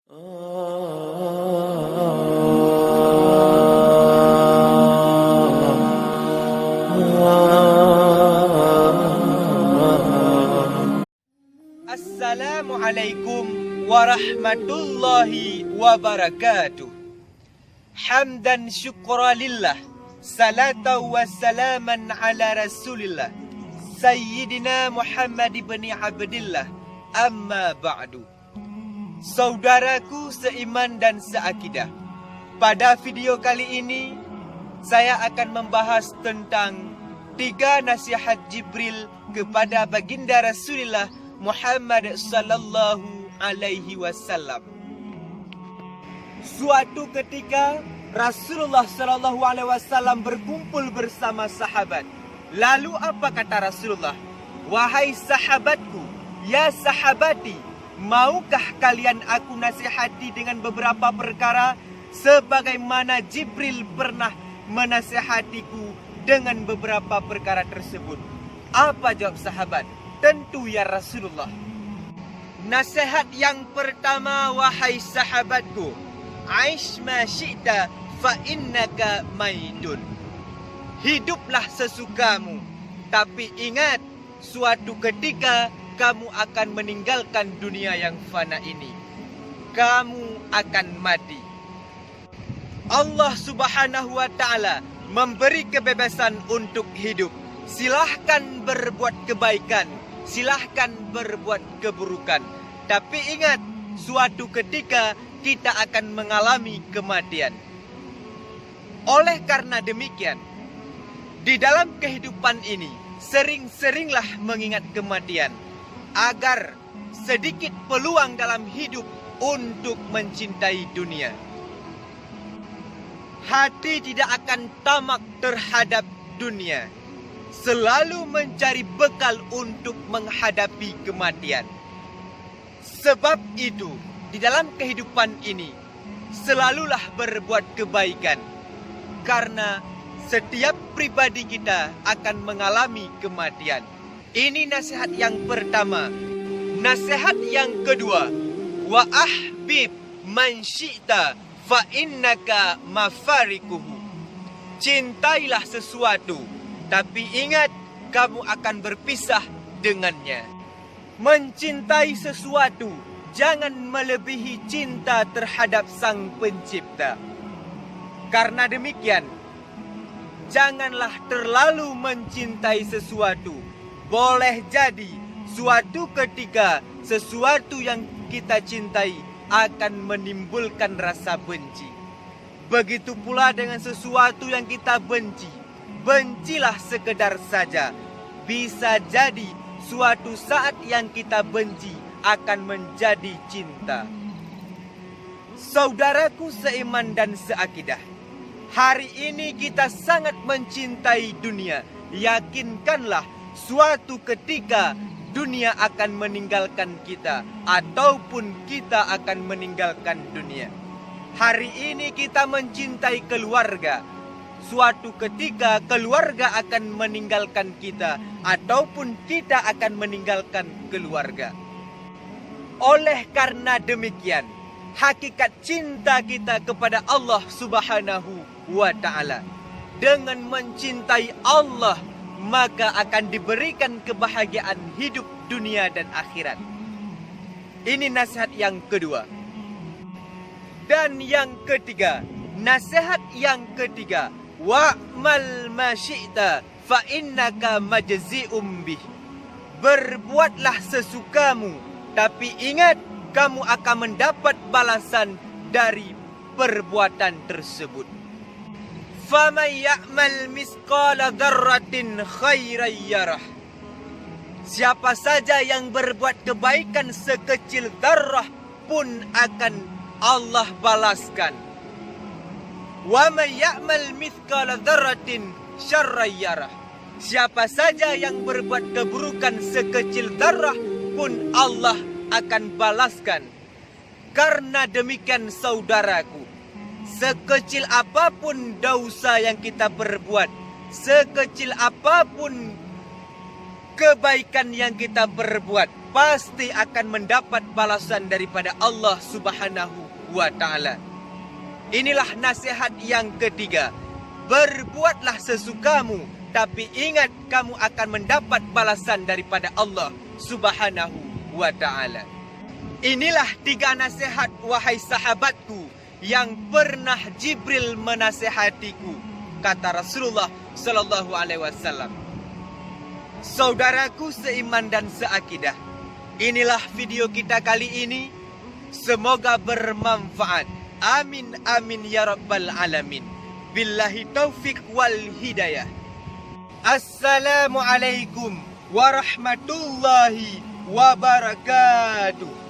Assalamualaikum warahmatullahi wabarakatuh. Hamdan syukralillah, salatu wassalaman ala rasulillah, Sayyidina Muhammad ibn Abdillah, amma ba'du. Saudaraku seiman dan seakidah, pada video kali ini saya akan membahas tentang 3 nasihat Jibril kepada baginda Rasulullah Muhammad sallallahu alaihi wasallam. Suatu ketika Rasulullah sallallahu alaihi wasallam berkumpul bersama sahabat. Lalu apa kata Rasulullah? Wahai sahabatku, ya sahabati, maukah kalian aku nasihati dengan beberapa perkara sebagaimana Jibril pernah menasihatiku dengan beberapa perkara tersebut? Apa jawab sahabat? Tentu ya Rasulullah. Nasihat yang pertama, wahai sahabatku, aish ma syi'ta fa innaka maitun. Hiduplah sesukamu, tapi ingat suatu ketika kamu akan meninggalkan dunia yang fana ini. Kamu akan mati. Allah Subhanahu wa ta'ala memberi kebebasan untuk hidup. Silahkan berbuat kebaikan, silahkan berbuat keburukan. Tapi ingat, suatu ketika kita akan mengalami kematian. Oleh karena demikian, di dalam kehidupan ini, sering-seringlah mengingat kematian, agar sedikit peluang dalam hidup untuk mencintai dunia. Hati tidak akan tamak terhadap dunia, selalu mencari bekal untuk menghadapi kematian. Sebab itu, di dalam kehidupan ini, selalulah berbuat kebaikan, karena setiap pribadi kita akan mengalami kematian. Ini nasihat yang pertama. Nasihat yang kedua, wa ahbib man syi'ta fa innaka mafarikuhu. Cintailah sesuatu, tapi ingat kamu akan berpisah dengannya. Mencintai sesuatu jangan melebihi cinta terhadap Sang Pencipta. Karena demikian, janganlah terlalu mencintai sesuatu. Boleh jadi suatu ketika sesuatu yang kita cintai akan menimbulkan rasa benci. Begitu pula dengan sesuatu yang kita benci. Bencilah sekedar saja. Bisa jadi suatu saat yang kita benci akan menjadi cinta. Saudaraku seiman dan seakidah, hari ini kita sangat mencintai dunia. Yakinkanlah suatu ketika dunia akan meninggalkan kita, ataupun kita akan meninggalkan dunia. Hari ini kita mencintai keluarga. Suatu ketika keluarga akan meninggalkan kita, ataupun kita akan meninggalkan keluarga. Oleh karena demikian, hakikat cinta kita kepada Allah Subhanahu wa ta'ala, dengan mencintai Allah, maka akan diberikan kebahagiaan hidup dunia dan akhirat. Ini nasihat yang kedua. Dan yang ketiga, nasihat yang ketiga, wa'mal ma syi'ta fa innaka majzi'um bih. Berbuatlah sesukamu, tapi ingat kamu akan mendapat balasan dari perbuatan tersebut. Faman ya'mal misqala dzarratin khairan yarah. Siapa saja yang berbuat kebaikan sekecil dzarrah pun akan Allah balaskan. Wa man ya'mal mithqala dzarratin syarran yarah. Siapa saja yang berbuat keburukan sekecil dzarrah pun Allah akan balaskan. Karena demikian saudaraku, sekecil apapun dosa yang kita perbuat, sekecil apapun kebaikan yang kita perbuat, pasti akan mendapat balasan daripada Allah Subhanahu wa Ta'ala. Inilah nasihat yang ketiga. Berbuatlah sesukamu, tapi ingat kamu akan mendapat balasan daripada Allah Subhanahu wa Ta'ala. Inilah 3 nasihat wahai sahabatku yang pernah Jibril menasihatiku, kata Rasulullah sallallahu alaihi wasallam. Saudaraku seiman dan seakidah, inilah video kita kali ini. Semoga bermanfaat. Amin amin ya rabbal alamin. Billahi taufik wal hidayah. Assalamualaikum warahmatullahi wabarakatuh.